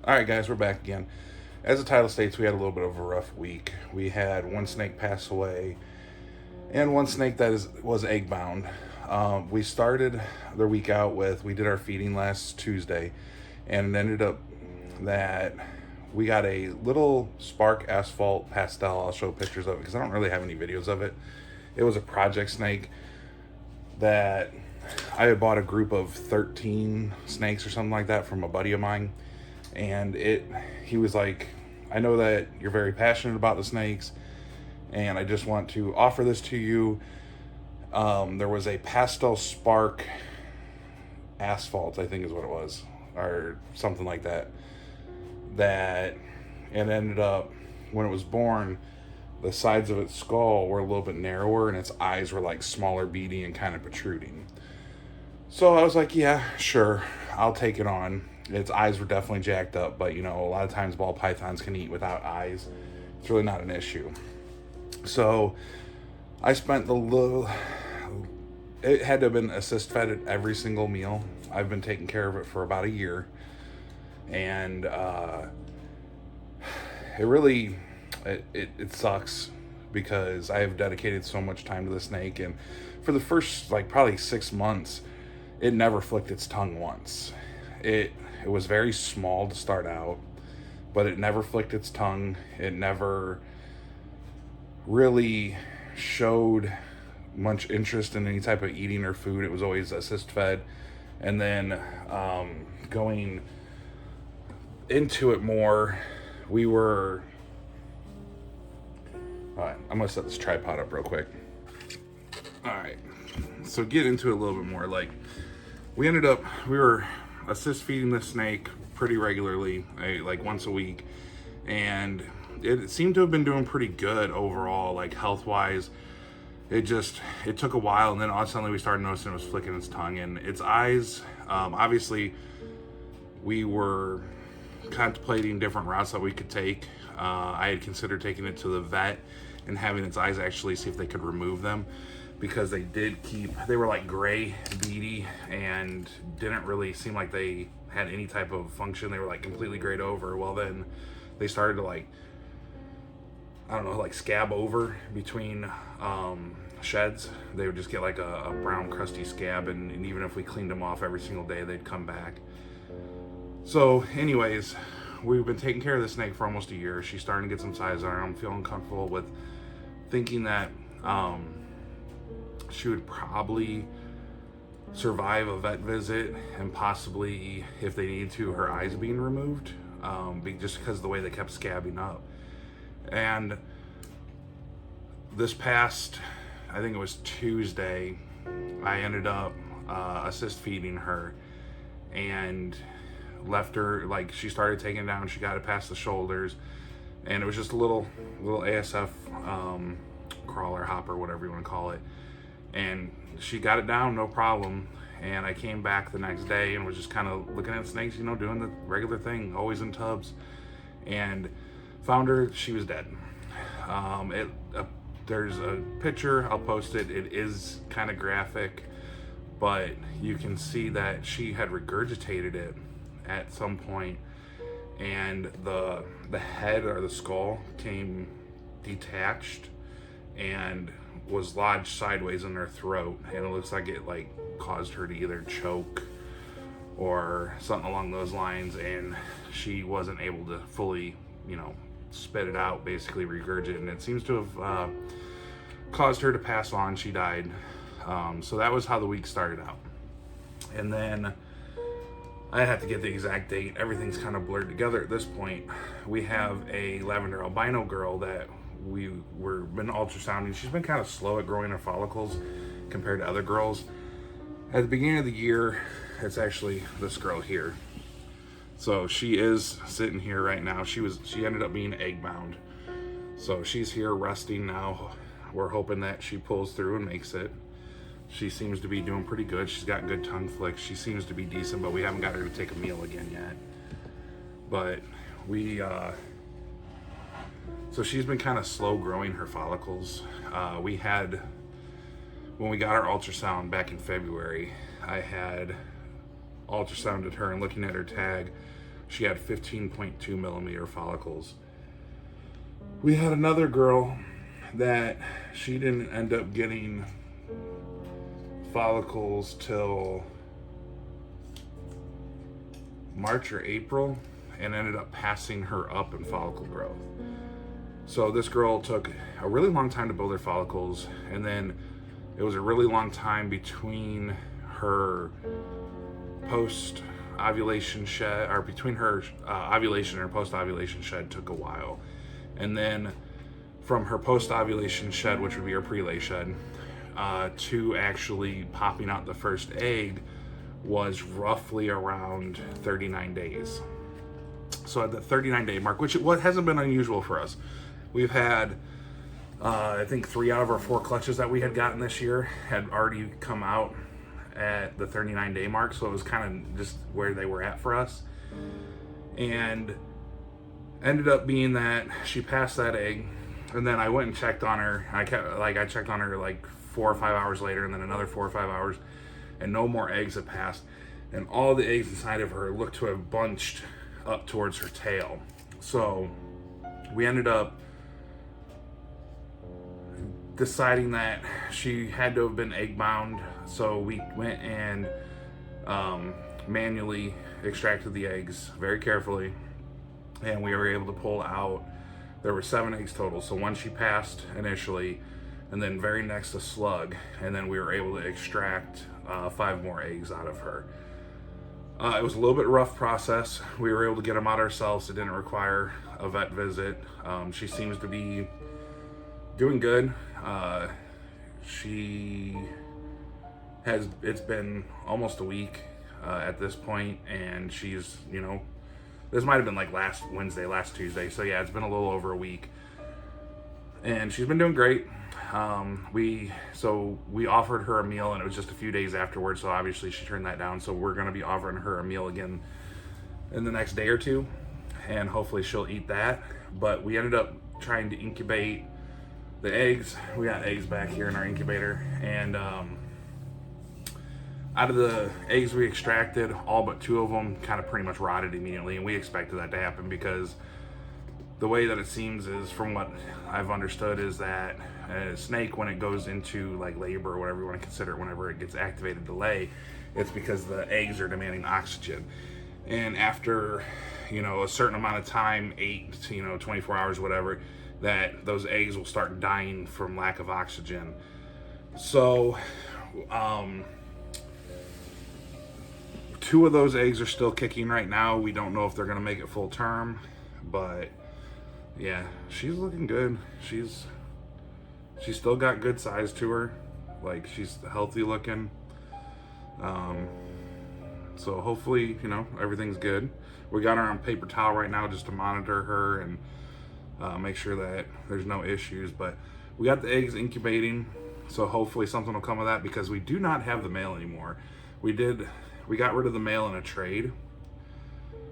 All right, guys, we're back again. As the title states, we had a little bit of a rough week. We had one snake pass away, and one snake that was egg bound. We started the week out with we did our feeding last Tuesday, and it ended up that we got a little spark asphalt pastel. I'll show pictures of it because I don't really have any videos of it. It was a project snake that I had bought a group of 13 snakes or something like that from a buddy of mine, and he was like, I know that you're very passionate about the snakes, and I just want to offer this to you. There was a pastel spark asphalt, I think is what it was, or something like that, that it ended up, when it was born, the sides of its skull were a little bit narrower and its eyes were like smaller, beady, and kind of protruding. So I was like, yeah, sure, I'll take it on. Its eyes were definitely jacked up, but a lot of times ball pythons can eat without eyes. It's really not an issue. So I spent it had to have been assist fed at every single meal. I've been taking care of it for about a year. And it really, it sucks because I have dedicated so much time to the snake. And for the first, like, probably 6 months, it never flicked its tongue once. It was very small to start out, but it never flicked its tongue. It never really showed much interest in any type of eating or food. It was always assist fed. And then going into it more, we were... All right, I'm going to set this tripod up real quick. All right, so get into it a little bit more. Like, we were assist feeding the snake pretty regularly, like once a week, and it seemed to have been doing pretty good overall, like health wise. It took a while, and then all suddenly we started noticing it was flicking its tongue and its eyes. Obviously, we were contemplating different routes that we could take. I had considered taking it to the vet and having its eyes actually see if they could remove them, because they were like gray, beady, and didn't really seem like they had any type of function. They were like completely grayed over. Well, then they started to, like, I don't know, like scab over between sheds. They would just get like a brown crusty scab, and even if we cleaned them off every single day, they'd come back. So anyways, we've been taking care of the snake for almost a year. She's starting to get some size on her. I'm feeling comfortable with thinking that she would probably survive a vet visit, and possibly, if they need to, her eyes being removed, just because of the way they kept scabbing up. And this past, I think it was Tuesday, I ended up assist feeding her and left her, like, she started taking it down. She got it past the shoulders, and it was just a little ASF crawler, hopper, whatever you want to call it. And she got it down, no problem. And I came back the next day and was just kind of looking at snakes, doing the regular thing, always in tubs, and found her. She was dead. There's a picture, I'll post it. It is kind of graphic, but you can see that she had regurgitated it at some point, and the head, or the skull, came detached and was lodged sideways in her throat, and it looks like it like caused her to either choke or something along those lines, and she wasn't able to fully spit it out, basically regurgitate, and it seems to have caused her to pass on. She died. So that was how the week started out. And then I have to get the exact date. Everything's kind of blurred together at this point. We have a lavender albino girl that we've been ultrasounding. She's been kind of slow at growing her follicles compared to other girls. At the beginning of the year, it's actually this girl here. So she is sitting here right now. She ended up being egg bound. So she's here resting now. We're hoping that she pulls through and makes it. She seems to be doing pretty good. She's got good tongue flicks. She seems to be decent, but we haven't got her to take a meal again yet. But so she's been kind of slow growing her follicles. When we got our ultrasound back in February, I had ultrasounded her, and looking at her tag, she had 15.2 millimeter follicles. We had another girl that she didn't end up getting follicles till March or April, and ended up passing her up in follicle growth. So this girl took a really long time to build her follicles, and then it was a really long time between her post ovulation shed, or between her ovulation and her post ovulation shed took a while. And then from her post ovulation shed, which would be her prelay shed, to actually popping out the first egg was roughly around 39 days. So at the 39-day mark, which what hasn't been unusual for us, we've had I think 3 out of our 4 clutches that we had gotten this year had already come out at the 39-day mark, so it was kind of just where they were at for us. And ended up being that she passed that egg, and then I went and checked on her. I checked on her like 4 or 5 hours later, and then another 4 or 5 hours, and no more eggs had passed, and all the eggs inside of her looked to have bunched up towards her tail. So we ended up deciding that she had to have been egg bound, so we went and manually extracted the eggs very carefully, and we were able to pull out, there were 7 eggs total. So one she passed initially, and then very next a slug, and then we were able to extract 5 more eggs out of her. It was a little bit rough process. We were able to get them out ourselves. It didn't require a vet visit. She seems to be doing good. It's been almost a week at this point, and she's, this might have been like last Wednesday, last Tuesday. So yeah, it's been a little over a week, and she's been doing great. We offered her a meal, and it was just a few days afterwards, so obviously she turned that down. So we're going to be offering her a meal again in the next day or two, and hopefully she'll eat that. But we ended up trying to incubate the eggs. We got eggs back here in our incubator, and out of the eggs we extracted, all but 2 of them kind of pretty much rotted immediately, and we expected that to happen because the way that it seems is, from what I've understood, is that a snake, when it goes into like labor or whatever you want to consider it, whenever it gets activated to lay, it's because the eggs are demanding oxygen. And after, a certain amount of time, 8 to 24 hours, whatever, that those eggs will start dying from lack of oxygen. So 2 of those eggs are still kicking right now. We don't know if they're going to make it full term, but yeah, she's looking good. She's still got good size to her. Like, she's healthy looking. So hopefully, everything's good. We got her on paper towel right now just to monitor her and make sure that there's no issues. But we got the eggs incubating, so hopefully something will come of that, because we do not have the male anymore. We got rid of the male in a trade.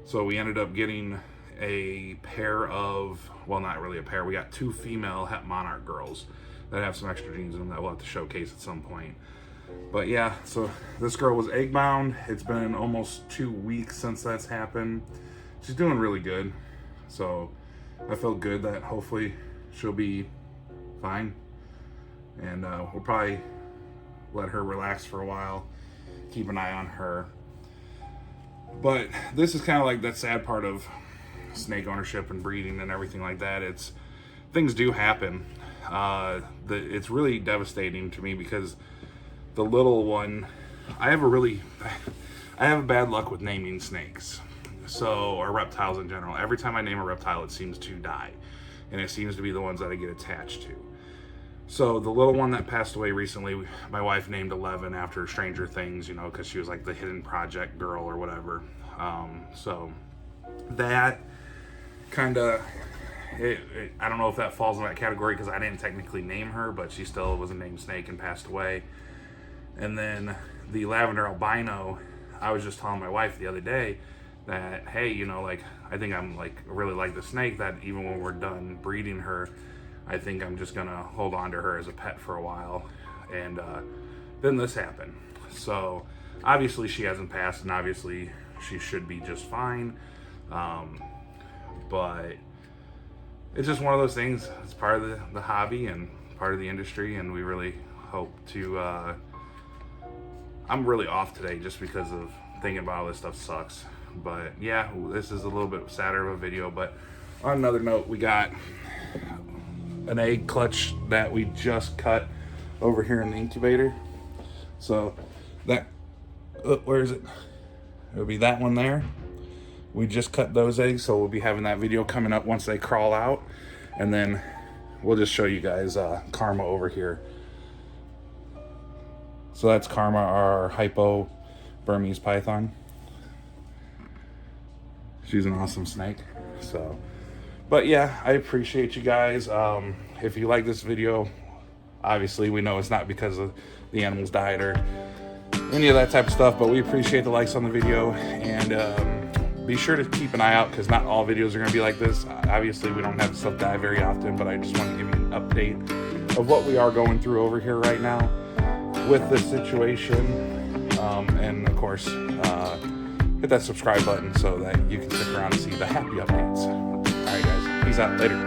So we ended up getting a pair of, well, not really a pair, we got 2 female het monarch girls that have some extra genes in them that we'll have to showcase at some point. But yeah, so this girl was egg bound. It's been almost 2 weeks since that's happened. She's doing really good, so I feel good that hopefully she'll be fine, and we'll probably let her relax for a while, keep an eye on her. But this is kind of like that sad part of snake ownership and breeding and everything like that. Things do happen. It's really devastating to me because the little one, I have bad luck with naming snakes, or reptiles in general. Every time I name a reptile, it seems to die, and it seems to be the ones that I get attached to. So the little one that passed away recently, my wife named 11 after Stranger Things, because she was like the hidden project girl or whatever. So that kind of, I don't know if that falls in that category because I didn't technically name her, but she still was a named snake and passed away. And then the lavender albino, I was just telling my wife the other day that, hey, I think I'm really like the snake, that even when we're done breeding her, I think I'm just gonna hold on to her as a pet for a while. And then this happened. So obviously she hasn't passed, and obviously she should be just fine. But it's just one of those things. It's part of the hobby and part of the industry, and we really hope to I'm really off today just because of thinking about all this stuff sucks. But yeah, this is a little bit sadder of a video. But on another note, we got an egg clutch that we just cut over here in the incubator. So that, where is it? It'll be that one there. We just cut those eggs, so we'll be having that video coming up once they crawl out. And then we'll just show you guys Karma over here. So that's Karma, our hypo Burmese python. She's an awesome snake. So, but yeah, I appreciate you guys. If you like this video, obviously we know it's not because of the animals died or any of that type of stuff, but we appreciate the likes on the video. And be sure to keep an eye out, because not all videos are going to be like this. Obviously we don't have stuff die very often, but I just want to give you an update of what we are going through over here right now with this situation. And of course, hit that subscribe button so that you can stick around and see the happy updates. All right, guys, peace out, later.